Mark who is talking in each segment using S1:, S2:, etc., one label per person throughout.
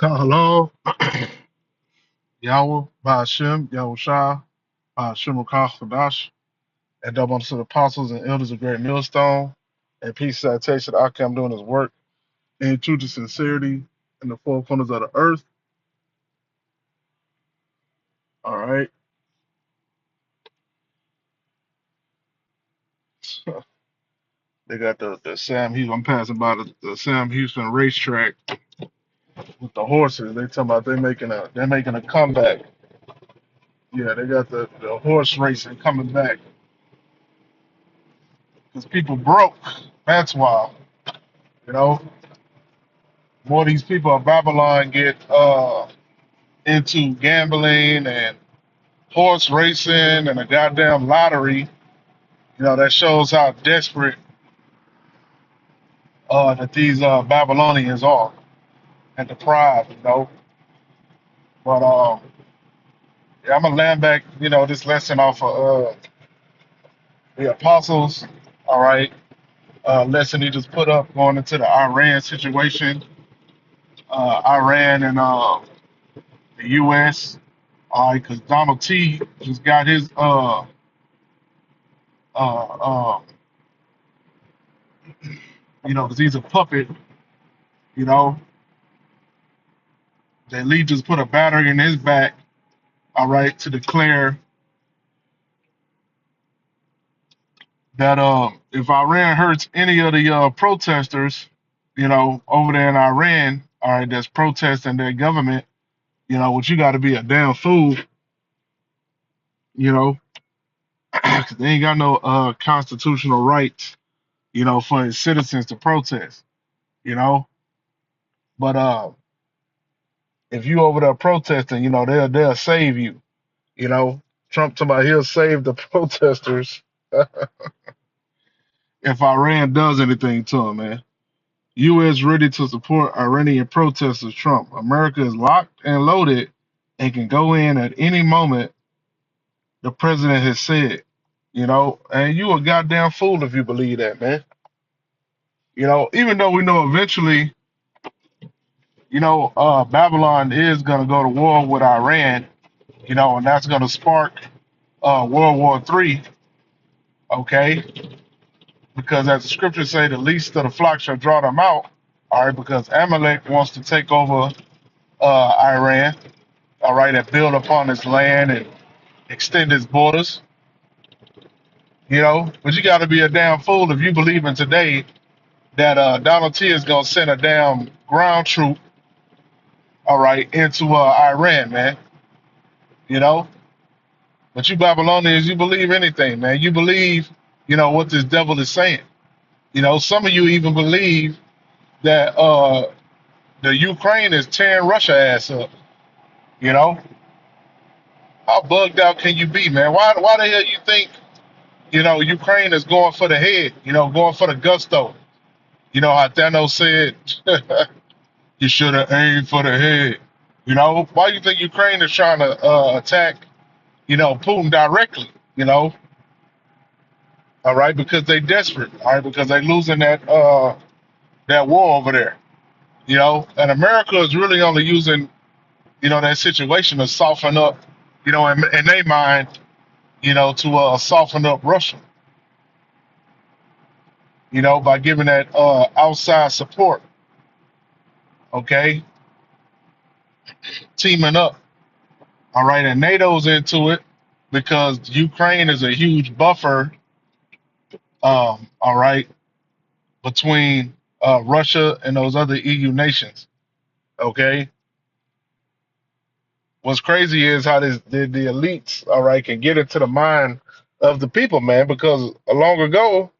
S1: Hello, Yahweh, Ba'ashem, Yahweh Shah, Ba'ashem Rakah and double unto the apostles and elders of Great Millstone, and peace citation. I come doing his work in truth and sincerity in the four corners of the earth. All right. They got the Sam Houston. I'm passing by the Sam Houston racetrack with the horses. They talking about they're making a comeback. Yeah, they got the horse racing coming back because people broke. That's why. You know, more of these people of Babylon get into gambling and horse racing and a goddamn lottery. That shows how desperate that these Babylonians are and deprived. But yeah, I'm gonna land back. This lesson off of the apostles. All right, lesson he just put up going into the Iran situation, Iran and the U.S. All right, because Donald T just got his uh, because he's a puppet. You know, the elite just put a battery in his back. All right, to declare that if Iran hurts any of the protesters, over there in Iran, all right, that's protesting their government, what you got to be a damn fool, you know, 'cause they ain't got no constitutional rights, for its citizens to protest, you know. But if you over there protesting, they'll save you, you know. Trump talking about he'll save the protesters if Iran does anything to him, man. U.S. ready to support Iranian protesters. Trump. America is locked and loaded and can go in at any moment, the president has said. And you a goddamn fool if you believe that, man. Even though we know eventually, Babylon is going to go to war with Iran, and that's going to spark World War III, okay? Because as the scriptures say, the least of the flock shall draw them out, all right? Because Amalek wants to take over Iran, all right, and build upon its land and extend its borders, But you got to be a damn fool if you believe in today that Donald T is going to send a damn ground troop, all right, into Iran, man, you know? But you Babylonians, you believe anything, man. You believe, what this devil is saying. Some of you even believe that the Ukraine is tearing Russia ass up, you know? How bugged out can you be, man? Why the hell you think Ukraine is going for the head, going for the gusto. How Thanos said, you should have aimed for the head. Why do you think Ukraine is trying to attack, Putin directly, all right, because they desperate, all right, because they losing that war over there, and America is really only using, that situation to soften up, in their mind, to soften up Russia, by giving that outside support, okay, teaming up. All right, and NATO's into it because Ukraine is a huge buffer, all right, between Russia and those other EU nations. Okay, what's crazy is how the elites, all right, can get into the mind of the people, man. Because long ago,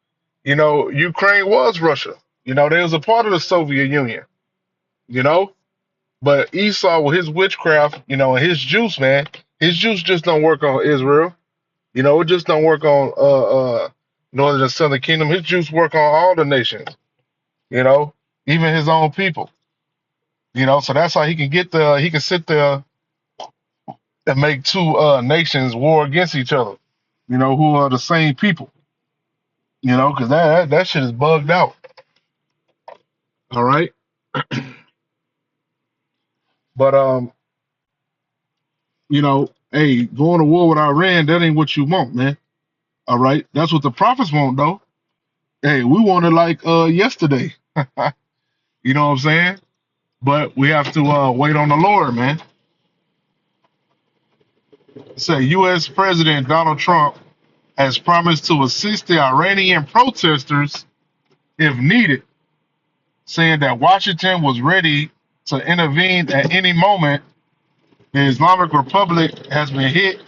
S1: Ukraine was Russia. They was a part of the Soviet Union. You know, but Esau with his witchcraft, and his juice, man, his juice just don't work on Israel. It just don't work on Northern and Southern Kingdom. His juice work on all the nations, you know, even his own people. So that's how he can sit there and make two nations war against each other, who are the same people, because that shit is bugged out. All right. But hey, going to war with Iran, that ain't what you want, man. All right, that's what the prophets want, though. Hey, we want it like yesterday. You know what I'm saying? But we have to wait on the Lord, man. Say U.S. President Donald Trump has promised to assist the Iranian protesters if needed, saying that Washington was ready to intervene at any moment. The Islamic Republic has been hit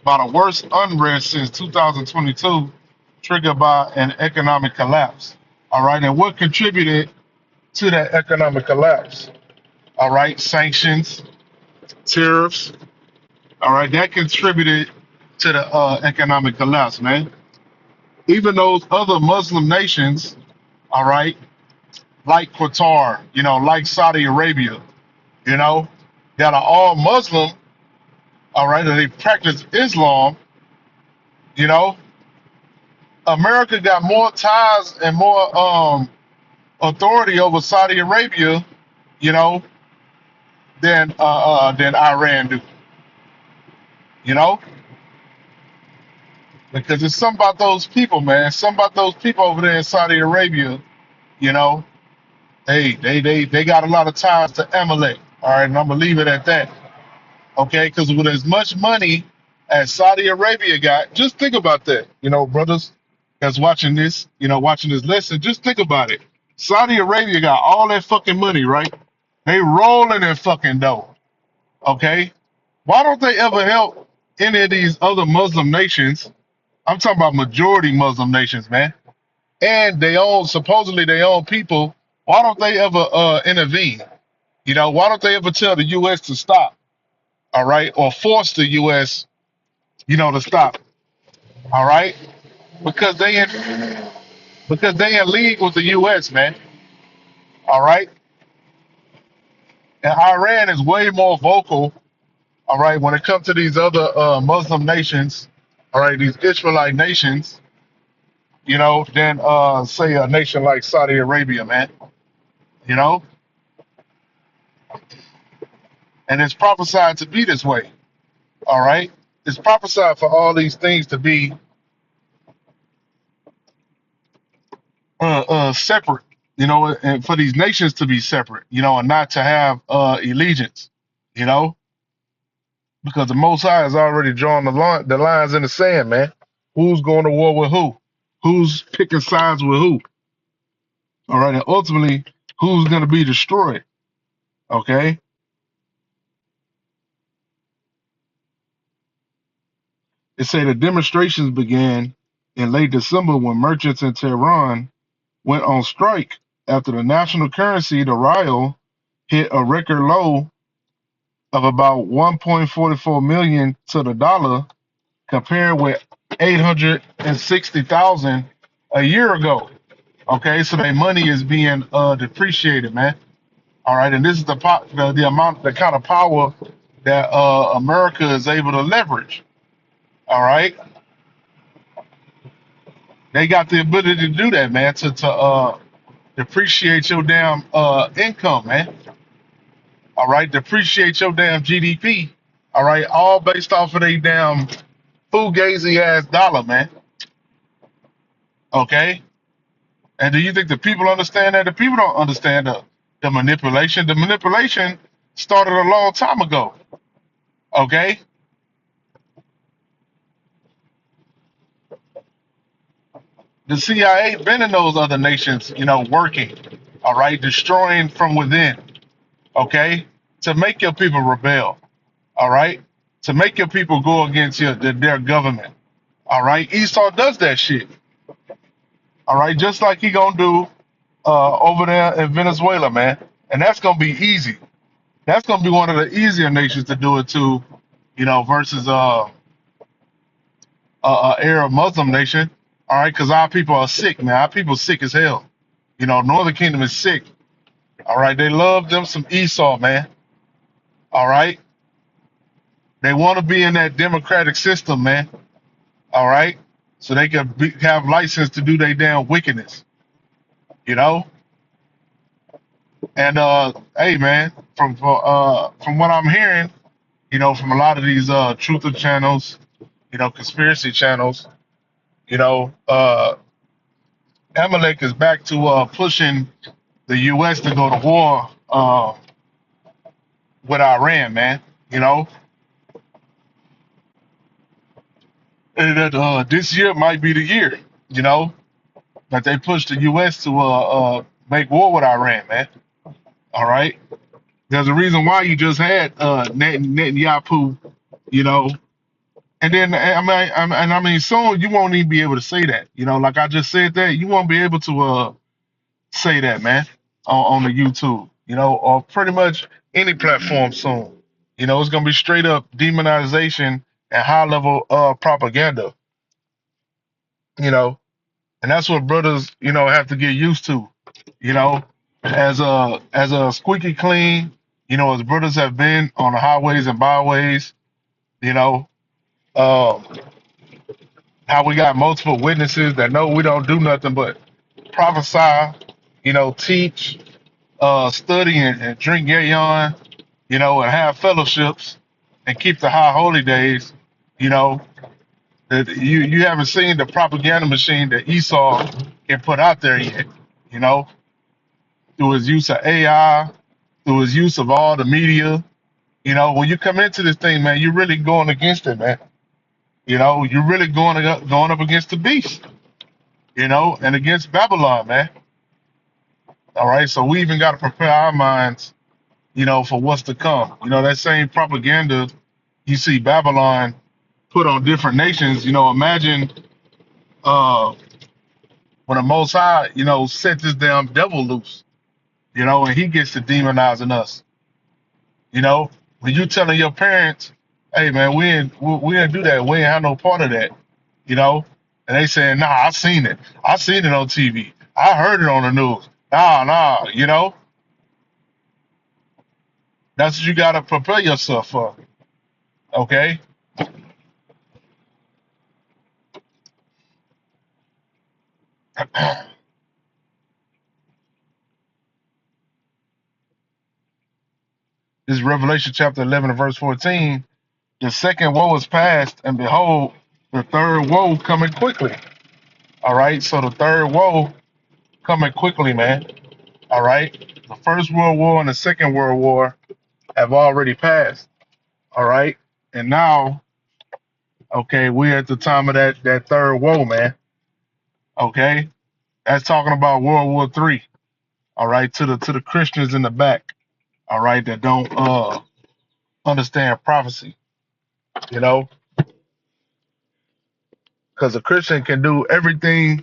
S1: by the worst unrest since 2022, triggered by an economic collapse. All right, and what contributed to that economic collapse? All right, sanctions, tariffs. All right, that contributed to the economic collapse, man. Even those other Muslim nations, all right, like Qatar, like Saudi Arabia, you know, that are all Muslim, all right, and they practice Islam, you know, America got more ties and more authority over Saudi Arabia, you know, than Iran do, you know, because it's something about those people, man. Something about those people over there in Saudi Arabia, you know. Hey, they got a lot of ties to Amalek. All right, and I'm gonna leave it at that. Okay, because with as much money as Saudi Arabia got, just think about that. Brothers that's watching this, watching this lesson, just think about it. Saudi Arabia got all that fucking money, right? They rolling in fucking dough. Okay, why don't they ever help any of these other Muslim nations? I'm talking about majority Muslim nations, man. And they own supposedly they own people. Why don't they ever intervene? Why don't they ever tell the U.S. to stop? All right, or force the U.S. To stop. All right, because they in league with the U.S. man. All right, and Iran is way more vocal. All right, when it comes to these other Muslim nations, all right, these Israelite nations, than say a nation like Saudi Arabia, man. You know, and it's prophesied to be this way. All right, it's prophesied for all these things to be separate, and for these nations to be separate, and not to have allegiance, you know, because the Most High has already drawn the lines in the sand, man. Who's going to war with who? Who's picking sides with who? All right, and ultimately, who's going to be destroyed? Okay, it say the demonstrations began in late December when merchants in Tehran went on strike after the national currency, the rial, hit a record low of about 1.44 million to the dollar, compared with 860,000 a year ago. Okay, so their money is being depreciated, man. All right, and this is the amount, the kind of power that America is able to leverage. All right, they got the ability to do that, man, to depreciate your damn income, man. All right, depreciate your damn GDP. All right, all based off of a damn fugazi ass dollar, man. Okay, and do you think the people understand that? The people don't understand the manipulation. The manipulation started a long time ago. Okay, the CIA been in those other nations, working. All right, destroying from within. Okay, to make your people rebel. All right, to make your people go against their government. All right, Esau does that shit. All right, just like he gonna do over there in Venezuela, man. And that's gonna be easy. That's gonna be one of the easier nations to do it to, versus Arab Muslim nation. All right, because our people are sick, man. Our people sick as hell. Northern Kingdom is sick. All right, they love them some Esau, man. All right, they want to be in that democratic system, man. All right, so they can have license to do their damn wickedness. You know, and hey, man, from what I'm hearing, from a lot of these truther channels, conspiracy channels, you know, uh, Amalek is back to pushing the U.S. to go to war with Iran, man. You know, and that this year might be the year. You know, that they push the U.S. to make war with Iran, man. All right. There's a reason why you just had Netanyahu, you know, and then I mean, soon you won't even be able to say that. Like I just said that you won't be able to say that, man, on the YouTube, or pretty much any platform soon. It's gonna be straight up demonization and high level propaganda, you know, and that's what brothers, have to get used to, you know, as a squeaky clean, as brothers have been on the highways and byways, you know, um, how we got multiple witnesses that know we don't do nothing but prophesy, teach, study and drink yayon, and have fellowships and keep the high holy days, you know, that you haven't seen the propaganda machine that Esau can put out there yet, you know, through his use of AI, through his use of all the media. When you come into this thing, man, you're really going against it, man. You're really going up against the beast, and against Babylon, man. All right, so we even got to prepare our minds, for what's to come. That same propaganda you see Babylon put on different nations. Imagine when the Most High, set this damn devil loose, and he gets to demonizing us. When you telling your parents, "Hey, man, we didn't do that. We ain't have no part of that," and they saying, "Nah, I seen it. I seen it on TV. I heard it on the news." Nah, that's what you gotta prepare yourself for. Okay. This is Revelation chapter 11 and verse 14. The second woe is past, and behold, the third woe coming quickly. All right. So the third woe coming quickly, man. All right. The First World War and the Second World War have already passed. All right. And now, okay, we're at the time of that third woe, man. Okay. That's talking about World War III. All right. To the Christians in the back. All right. That don't understand prophecy. You know, because a Christian can do everything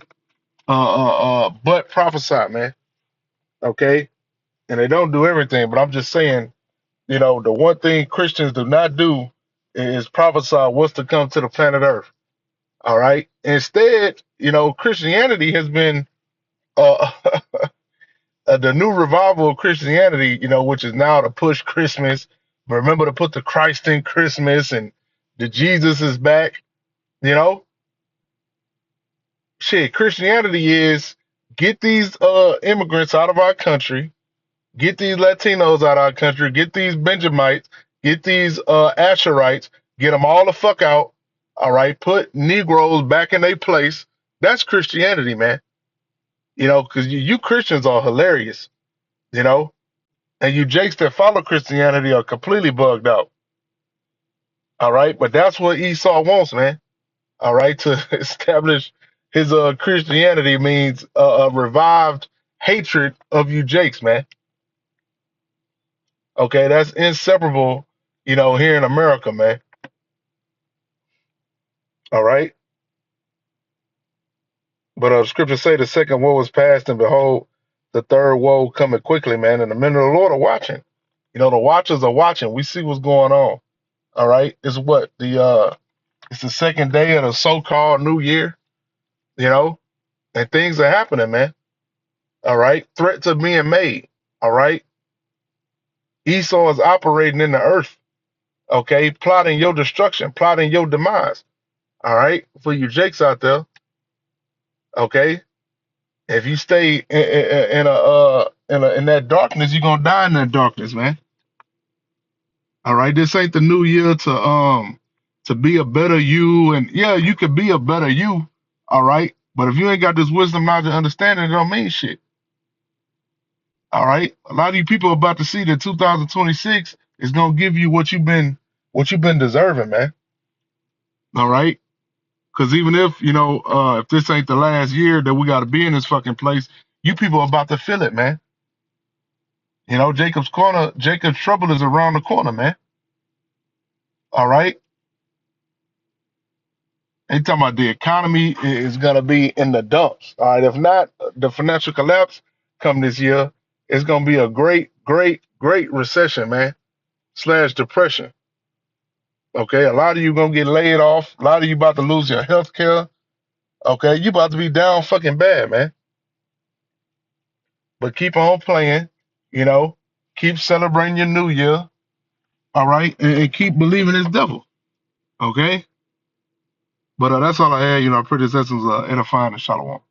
S1: but prophesy, man. Okay. And they don't do everything, but I'm just saying, the one thing Christians do not do is prophesy what's to come to the planet Earth. All right. Instead, Christianity has been uh, the new revival of Christianity, which is now to push Christmas. Remember to put the Christ in Christmas and the Jesus is back. You know, shit. Christianity is get these immigrants out of our country, get these Latinos out of our country, get these Benjamites, get these Asherites, get them all the fuck out. All right, put Negroes back in their place. That's Christianity, man. Because you Christians are hilarious, you know, and you Jakes that follow Christianity are completely bugged out. All right, but that's what Esau wants, man. All right, to establish his Christianity means a revived hatred of you Jakes, man. Okay, that's inseparable, here in America, man. All right, but scriptures say the second woe is past, and behold, the third woe coming quickly, man. And the men of the Lord are watching. The watchers are watching. We see what's going on. All right, it's the second day of the so-called New Year, and things are happening, man. All right, threats are being made. All right, Esau is operating in the earth. Okay, plotting your destruction, plotting your demise. All right, for you Jakes out there. Okay, if you stay in that darkness, you're gonna die in that darkness, man. All right, this ain't the new year to be a better you, and yeah, you could be a better you. All right, but if you ain't got this wisdom, knowledge, and understanding, it don't mean shit. All right, a lot of you people are about to see that 2026 is gonna give you what you've been deserving, man. All right, because even if if this ain't the last year that we got to be in this fucking place, you people are about to feel it, man. Jacob's trouble is around the corner, man. All right. They talking about the economy is gonna be in the dumps. All right. If not, the financial collapse come this year, it's gonna be a great, great, great recession, man. Slash depression. Okay. A lot of you gonna get laid off. A lot of you about to lose your health care. Okay. You about to be down fucking bad, man. But keep on playing, you know, keep celebrating your new year. All right. And keep believing this devil. Okay. But that's all I had. I pray this essence edifying and shalom.